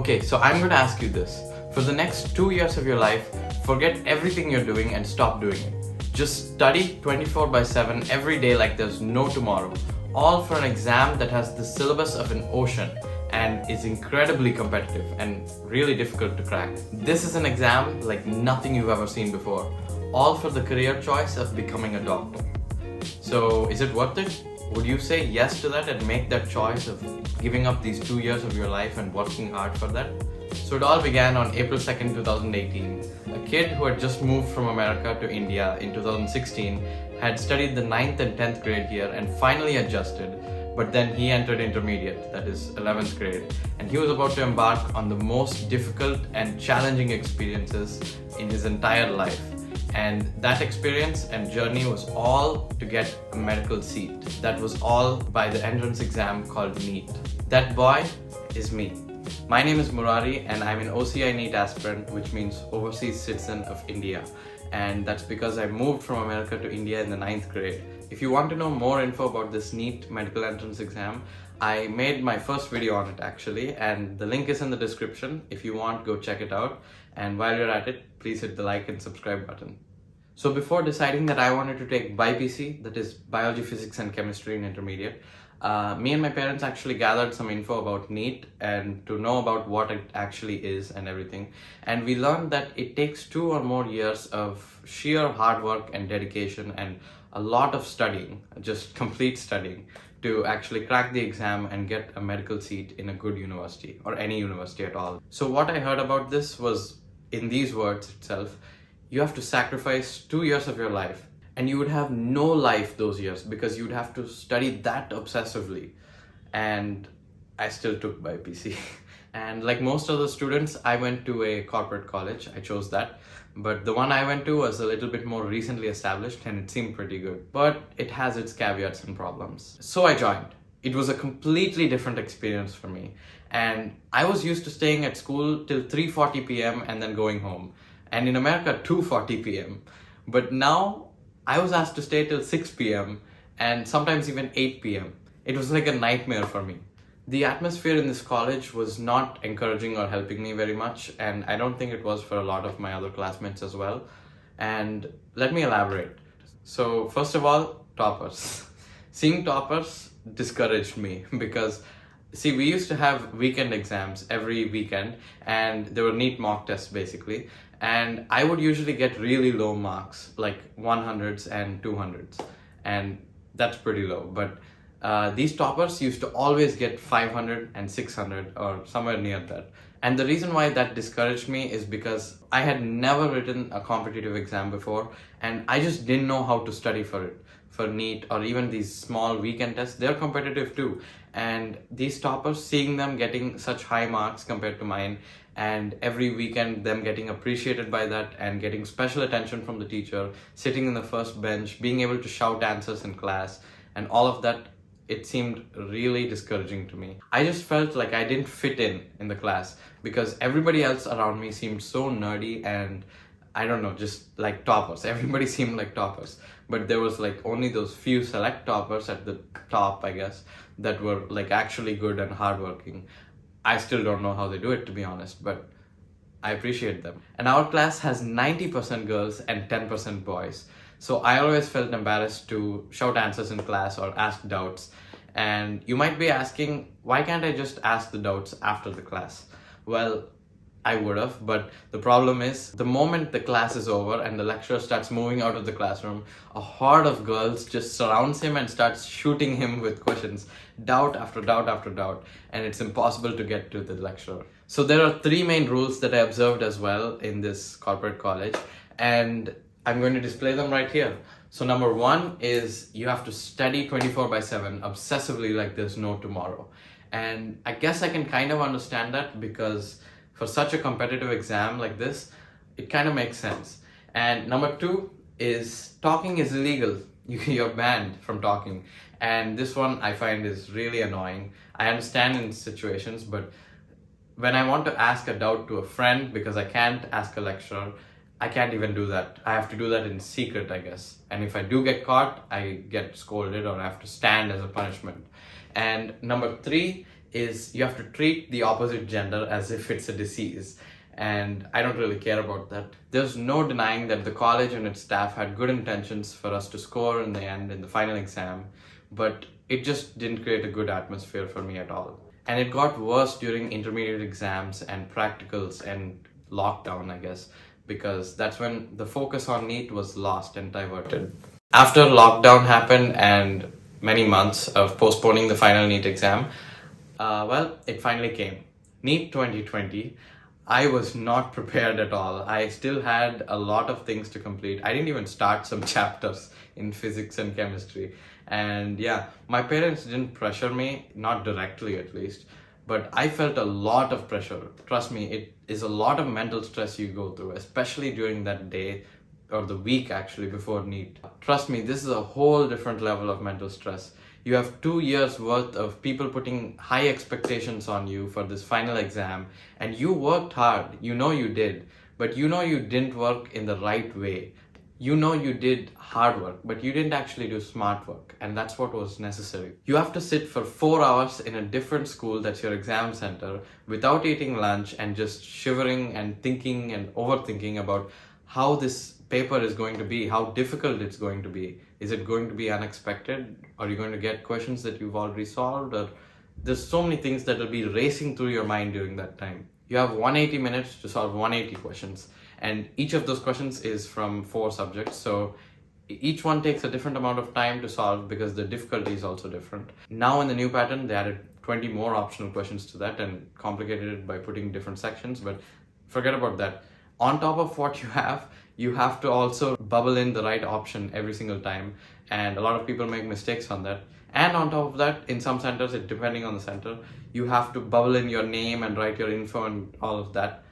Okay, so I'm going to ask you this. For the next 2 years of your life, forget everything you're doing and stop doing it. Just study 24/7 every day like there's no tomorrow, all for an exam that has the syllabus of an ocean and is incredibly competitive and really difficult to crack. This is an exam like nothing you've ever seen before, all for the career choice of becoming a doctor. So is it worth it? Would you say yes to that and make that choice of giving up these 2 years of your life and working hard for that? So it all began on April 2nd, 2018. A kid who had just moved from America to India in 2016 had studied the 9th and 10th grade here and finally adjusted, but then he entered intermediate, that is 11th grade, and he was about to embark on the most difficult and challenging experiences in his entire life. And that experience and journey was all to get a medical seat. That was all by the entrance exam called NEET. That boy is me. My name is Murari and I'm an OCI NEET aspirant, which means Overseas Citizen of India. And that's because I moved from America to India in the 9th grade. If you want to know more info about this NEET medical entrance exam, I made my first video on it actually, and the link is in the description. If you want, go check it out. And while you're at it, please hit the like and subscribe button. So before deciding that I wanted to take BPC, that is Biology, Physics and Chemistry in intermediate, me and my parents actually gathered some info about NEET and to know about what it actually is and everything. And we learned that it takes 2 or more years of sheer hard work and dedication and a lot of studying, just complete studying, to actually crack the exam and get a medical seat in a good university or any university at all. So what I heard about this was in these words itself: you have to sacrifice 2 years of your life, and you would have no life those years because you'd have to study that obsessively. And I still took BPC. And like most other students, I went to a corporate college. I chose that. But the one I went to was a little bit more recently established and it seemed pretty good. But it has its caveats and problems. So I joined. It was a completely different experience for me. And I was used to staying at school till 3:40 p.m. and then going home. And in America, 2:40 p.m. But now I was asked to stay till 6 p.m. and sometimes even 8 p.m. It was like a nightmare for me. The atmosphere in this college was not encouraging or helping me very much, and I don't think it was for a lot of my other classmates as well. And let me elaborate. So first of all, toppers. Seeing toppers discouraged me because see, we used to have weekend exams every weekend and there were NEET mock tests basically. And I would usually get really low marks, like 100s and 200s. And that's pretty low. But these toppers used to always get 500 and 600 or somewhere near that. And the reason why that discouraged me is because I had never written a competitive exam before and I just didn't know how to study for it. For NEET or even these small weekend tests, they're competitive too. And these toppers, seeing them getting such high marks compared to mine, and every weekend them getting appreciated by that and getting special attention from the teacher, sitting in the first bench, being able to shout answers in class, and all of that, it seemed really discouraging to me. I just felt like I didn't fit in the class because everybody else around me seemed so nerdy and I don't know, just like toppers. Everybody seemed like toppers. But there was like only those few select toppers at the top, I guess, that were like actually good and hardworking. I still don't know how they do it, to be honest, but I appreciate them. And our class has 90% girls and 10% boys. So I always felt embarrassed to shout answers in class or ask doubts. And you might be asking, why can't I just ask the doubts after the class? Well, I would have, but the problem is the moment the class is over and the lecturer starts moving out of the classroom, a horde of girls just surrounds him and starts shooting him with questions, doubt after doubt after doubt, and it's impossible to get to the lecturer. So there are 3 main rules that I observed as well in this corporate college, and I'm going to display them right here. So number 1 is you have to study 24/7 obsessively like there's no tomorrow. And I guess I can kind of understand that because for such a competitive exam like this, it kind of makes sense. And number 2 is talking is illegal. You're banned from talking. And this one I find is really annoying. I understand in situations, but when I want to ask a doubt to a friend because I can't ask a lecturer, I can't even do that. I have to do that in secret, I guess. And if I do get caught, I get scolded or I have to stand as a punishment. And number 3 is you have to treat the opposite gender as if it's a disease. And I don't really care about that. There's no denying that the college and its staff had good intentions for us to score in the end in the final exam, but it just didn't create a good atmosphere for me at all. And it got worse during intermediate exams and practicals and lockdown, I guess, because that's when the focus on NEET was lost and diverted. After lockdown happened and many months of postponing the final NEET exam, it finally came. NEET 2020. I was not prepared at all. I still had a lot of things to complete. I didn't even start some chapters in physics and chemistry. And yeah, my parents didn't pressure me, not directly at least, but I felt a lot of pressure. Trust me, it is a lot of mental stress you go through, especially during that day or the week actually before NEET. Trust me, this is a whole different level of mental stress. You have 2 years worth of people putting high expectations on you for this final exam, and you worked hard, you know you did, but you know you didn't work in the right way. You know you did hard work, but you didn't actually do smart work, and that's what was necessary. You have to sit for 4 hours in a different school that's your exam center without eating lunch and just shivering and thinking and overthinking about how this paper is going to be, how difficult it's going to be. Is it going to be unexpected? Are you going to get questions that you've already solved? Or there's so many things that will be racing through your mind during that time. You have 180 minutes to solve 180 questions, and each of those questions is from 4 subjects. So each one takes a different amount of time to solve because the difficulty is also different. Now in the new pattern, they added 20 more optional questions to that and complicated it by putting different sections, but forget about that. On top of what you have to also bubble in the right option every single time, and a lot of people make mistakes on that. And on top of that, in some centers, depending on the center, you have to bubble in your name and write your info and all of that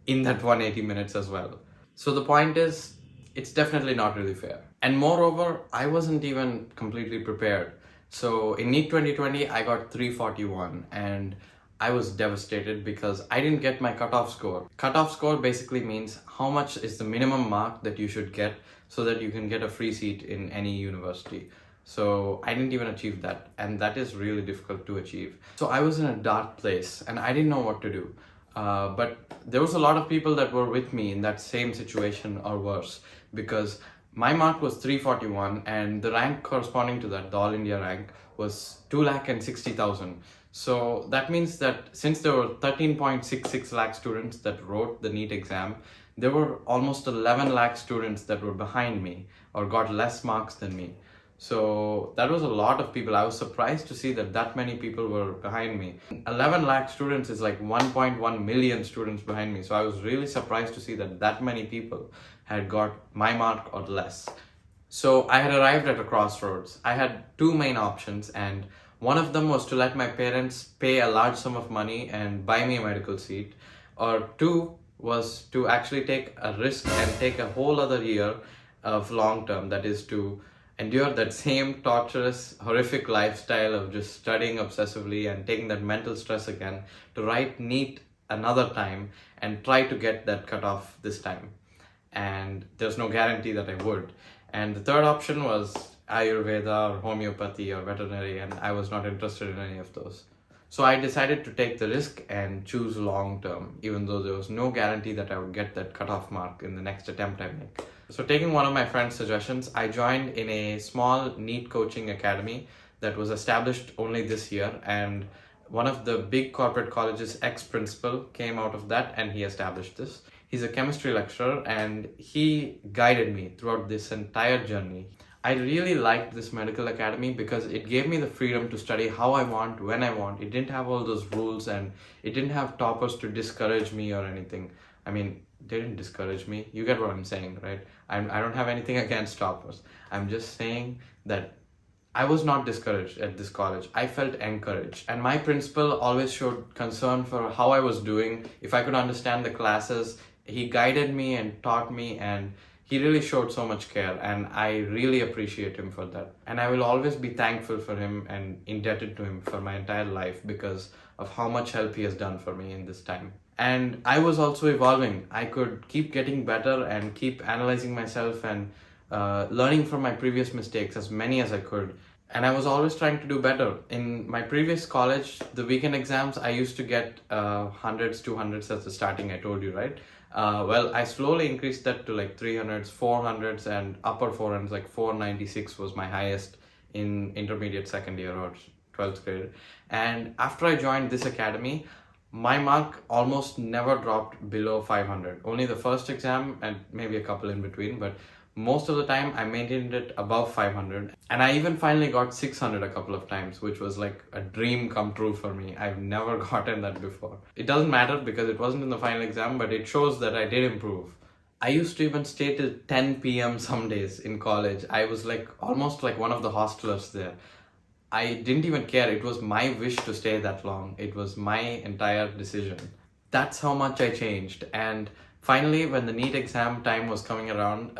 in that 180 minutes as well. So the point is, it's definitely not really fair. And moreover, I wasn't even completely prepared. So in NEET 2020, I got 341, and I was devastated because I didn't get my cutoff score. Cutoff score basically means how much is the minimum mark that you should get so that you can get a free seat in any university. So I didn't even achieve that, and that is really difficult to achieve. So I was in a dark place and I didn't know what to do. But there was a lot of people that were with me in that same situation or worse, because my mark was 341 and the rank corresponding to that, the All India rank, was 2,60,000. So that means that since there were 13.66 lakh students that wrote the NEET exam, there were almost 11 lakh students that were behind me or got less marks than me. So that was a lot of people. I was surprised to see that many people were behind me. 11 lakh students is like 1.1 million students behind me. So I was really surprised to see that many people had got my mark or less. So I had arrived at a crossroads. I had 2 main options, and one of them was to let my parents pay a large sum of money and buy me a medical seat, or 2 was to actually take a risk and take a whole other year of long term, that is to endure that same torturous, horrific lifestyle of just studying obsessively and taking that mental stress again to write NEET another time and try to get that cutoff this time. And there's no guarantee that I would. And the third option was Ayurveda or homeopathy or veterinary, and I was not interested in any of those. So I decided to take the risk and choose long term, even though there was no guarantee that I would get that cutoff mark in the next attempt I make. So taking one of my friend's suggestions, I joined in a small NEET coaching academy that was established only this year, and one of the big corporate colleges' ex-principal came out of that and he established this. He's a chemistry lecturer and he guided me throughout this entire journey. I really liked this medical academy because it gave me the freedom to study how I want, when I want. It didn't have all those rules and it didn't have toppers to discourage me or anything. I mean, they didn't discourage me. You get what I'm saying, right? I don't have anything against toppers. I'm just saying that I was not discouraged at this college. I felt encouraged. And my principal always showed concern for how I was doing, if I could understand the classes. He guided me and taught me, and he really showed so much care, and I really appreciate him for that. And I will always be thankful for him and indebted to him for my entire life because of how much help he has done for me in this time. And I was also evolving. I could keep getting better and keep analyzing myself and learning from my previous mistakes, as many as I could. And I was always trying to do better. In my previous college, the weekend exams, I used to get hundreds, 200s at the starting, I told you, right? Well, I slowly increased that to like 300s, 400s, and upper 400s, like 496 was my highest in intermediate second year or 12th grade. And after I joined this academy, my mark almost never dropped below 500. Only the first exam and maybe a couple in between, but most of the time I maintained it above 500. And I even finally got 600 a couple of times, which was like a dream come true for me. I've never gotten that before. It doesn't matter because it wasn't in the final exam, but it shows that I did improve. I used to even stay till 10 p.m. some days in college. I was like almost like one of the hostelers there. I didn't even care. It was my wish to stay that long. It was my entire decision. That's how much I changed. And finally, when the NEET exam time was coming around,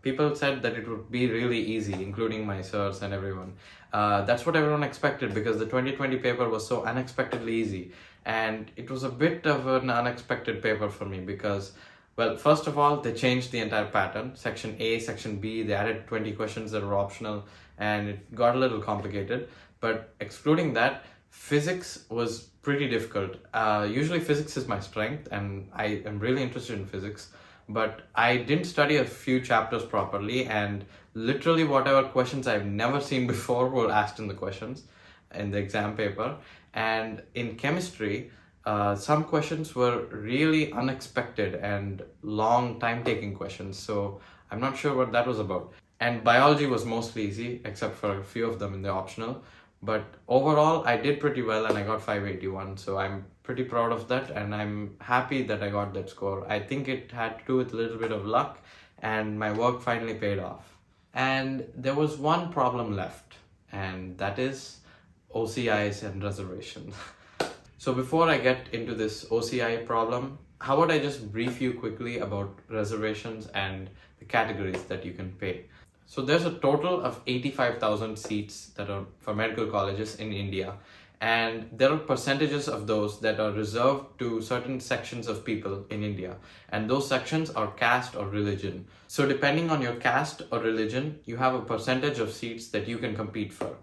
people said that it would be really easy, including my sirs and everyone. That's what everyone expected because the 2020 paper was so unexpectedly easy. And it was a bit of an unexpected paper for me because, well, first of all, they changed the entire pattern. Section A, Section B, they added 20 questions that were optional and it got a little complicated. But excluding that, physics was pretty difficult. Usually physics is my strength and I am really interested in physics, but I didn't study a few chapters properly and literally whatever questions I've never seen before were asked in the questions in the exam paper. And in chemistry, some questions were really unexpected and long time-taking questions, so I'm not sure what that was about. And biology was mostly easy, except for a few of them in the optional. But overall, I did pretty well and I got 581, so I'm pretty proud of that and I'm happy that I got that score. I think it had to do with a little bit of luck and my work finally paid off. And there was one problem left, and that is OCIs and reservations. So before I get into this OCI problem, how would I just brief you quickly about reservations and the categories that you can pay? So there's a total of 85,000 seats that are for medical colleges in India, and there are percentages of those that are reserved to certain sections of people in India, and those sections are caste or religion. So depending on your caste or religion, you have a percentage of seats that you can compete for.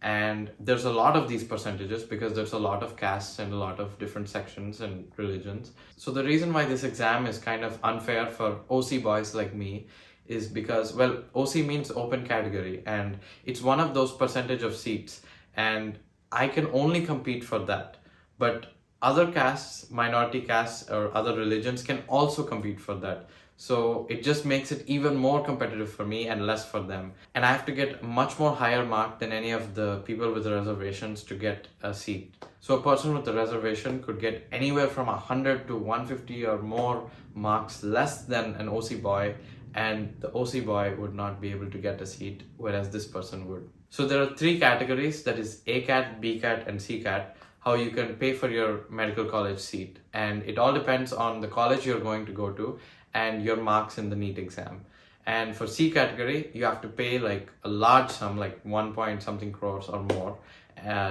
And there's a lot of these percentages because there's a lot of castes and a lot of different sections and religions. So the reason why this exam is kind of unfair for OC boys like me is because, well, OC means open category and it's one of those percentage of seats and I can only compete for that. But other castes, minority castes or other religions can also compete for that. So it just makes it even more competitive for me and less for them. And I have to get much more higher mark than any of the people with the reservations to get a seat. So a person with a reservation could get anywhere from 100 to 150 or more marks less than an OC boy, and the OC boy would not be able to get a seat, whereas this person would. So there are three categories, that is ACAT, BCAT, and CCAT, how you can pay for your medical college seat. And it all depends on the college you're going to go to and your marks in the NEET exam. And for C category, you have to pay like a large sum, like 1 point something crores or more,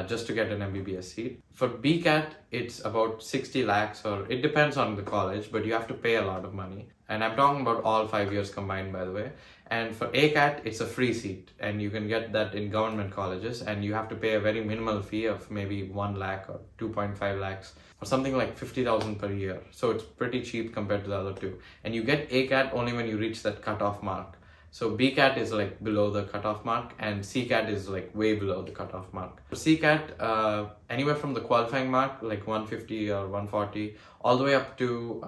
just to get an MBBS seat. For BCAT, it's about 60 lakhs, or it depends on the college, but you have to pay a lot of money. And I'm talking about all 5 years combined, by the way. And for ACAT, it's a free seat, and you can get that in government colleges, and you have to pay a very minimal fee of maybe 1 lakh or 2.5 lakhs, or something like 50,000 per year. So it's pretty cheap compared to the other two. And you get ACAT only when you reach that cutoff mark. So BCAT is like below the cutoff mark and CCAT is like way below the cutoff mark. For CCAT, anywhere from the qualifying mark, like 150 or 140, all the way up to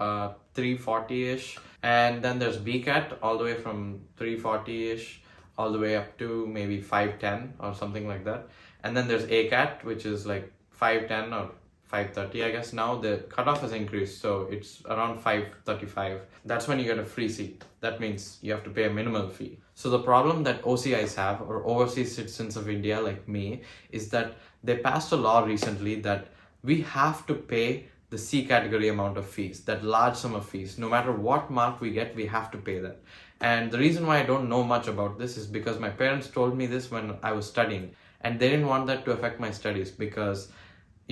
340-ish. And then there's BCAT, all the way from 340-ish, all the way up to maybe 510 or something like that. And then there's ACAT, which is like 510 or 530, I guess. Now the cutoff has increased, so it's around 535. That's when you get a free seat. That means you have to pay a minimal fee. So the problem that OCIs have, or overseas citizens of India like me, is that they passed a law recently that we have to pay the C category amount of fees, that large sum of fees. No matter what mark we get, we have to pay that. And the reason why I don't know much about this is because my parents told me this when I was studying, and they didn't want that to affect my studies because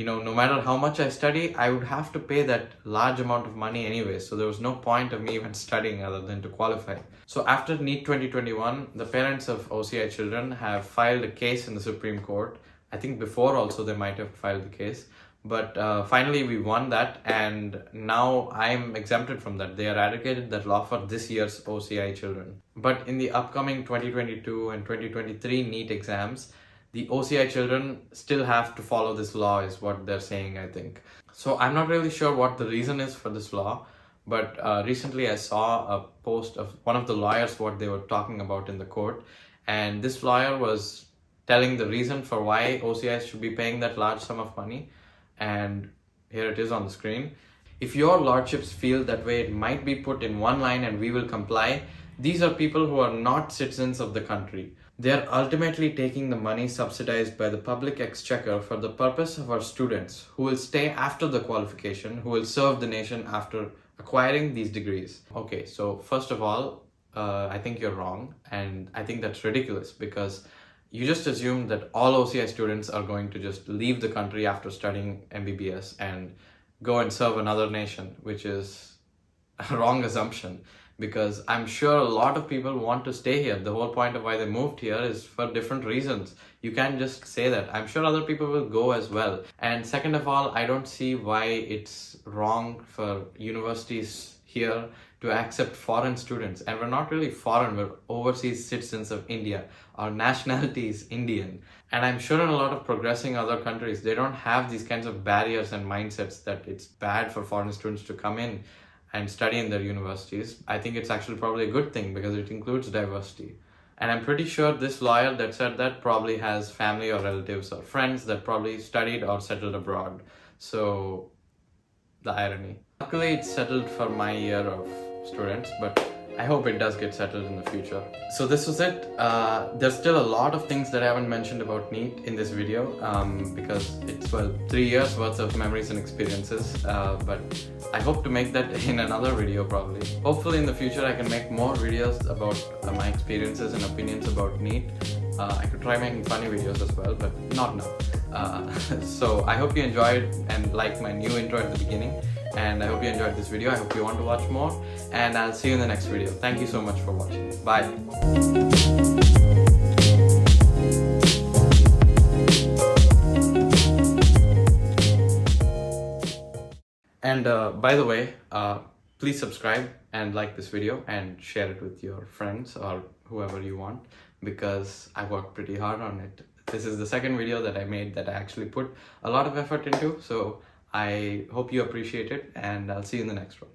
no matter how much I study, I would have to pay that large amount of money anyway. So there was no point of me even studying other than to qualify. So after NEET 2021, the parents of OCI children have filed a case in the Supreme Court. I think before also they might have filed the case. But finally we won that, and now I'm exempted from that. They eradicated that law for this year's OCI children. But in the upcoming 2022 and 2023 NEET exams, the OCI children still have to follow this law, is what they're saying, I think. So I'm not really sure what the reason is for this law, but recently I saw a post of one of the lawyers, what they were talking about in the court, and this lawyer was telling the reason for why OCIs should be paying that large sum of money. And here it is on the screen. If your lordships feel that way, it might be put in one line and we will comply. These are people who are not citizens of the country. They are ultimately taking the money subsidized by the public exchequer for the purpose of our students who will stay after the qualification, who will serve the nation after acquiring these degrees. Okay, so first of all, I think you're wrong, and I think that's ridiculous because you just assume that all OCI students are going to just leave the country after studying MBBS and go and serve another nation, which is a wrong assumption, because I'm sure a lot of people want to stay here. The whole point of why they moved here is for different reasons. You can't just say that. I'm sure other people will go as well. And second of all, I don't see why it's wrong for universities here to accept foreign students. And we're not really foreign, we're overseas citizens of India. Our nationality is Indian. And I'm sure in a lot of progressing other countries, they don't have these kinds of barriers and mindsets that it's bad for foreign students to come in and study in their universities. I think it's actually probably a good thing because it includes diversity. And I'm pretty sure this lawyer that said that probably has family or relatives or friends that probably studied or settled abroad. So, the irony. Luckily, it's settled for my year of students, but I hope it does get settled in the future. So this was it. There's still a lot of things that I haven't mentioned about NEET in this video because it's, 3 years worth of memories and experiences, but I hope to make that in another video probably. Hopefully in the future I can make more videos about my experiences and opinions about NEET. I could try making funny videos as well, but not now. So I hope you enjoyed and liked my new intro at the beginning. And I hope you enjoyed this video. I hope you want to watch more. And I'll see you in the next video. Thank you so much for watching. Bye. And by the way, please subscribe and like this video and share it with your friends or whoever you want, because I worked pretty hard on it. This is the second video that I made that I actually put a lot of effort into, so I hope you appreciate it, and I'll see you in the next one.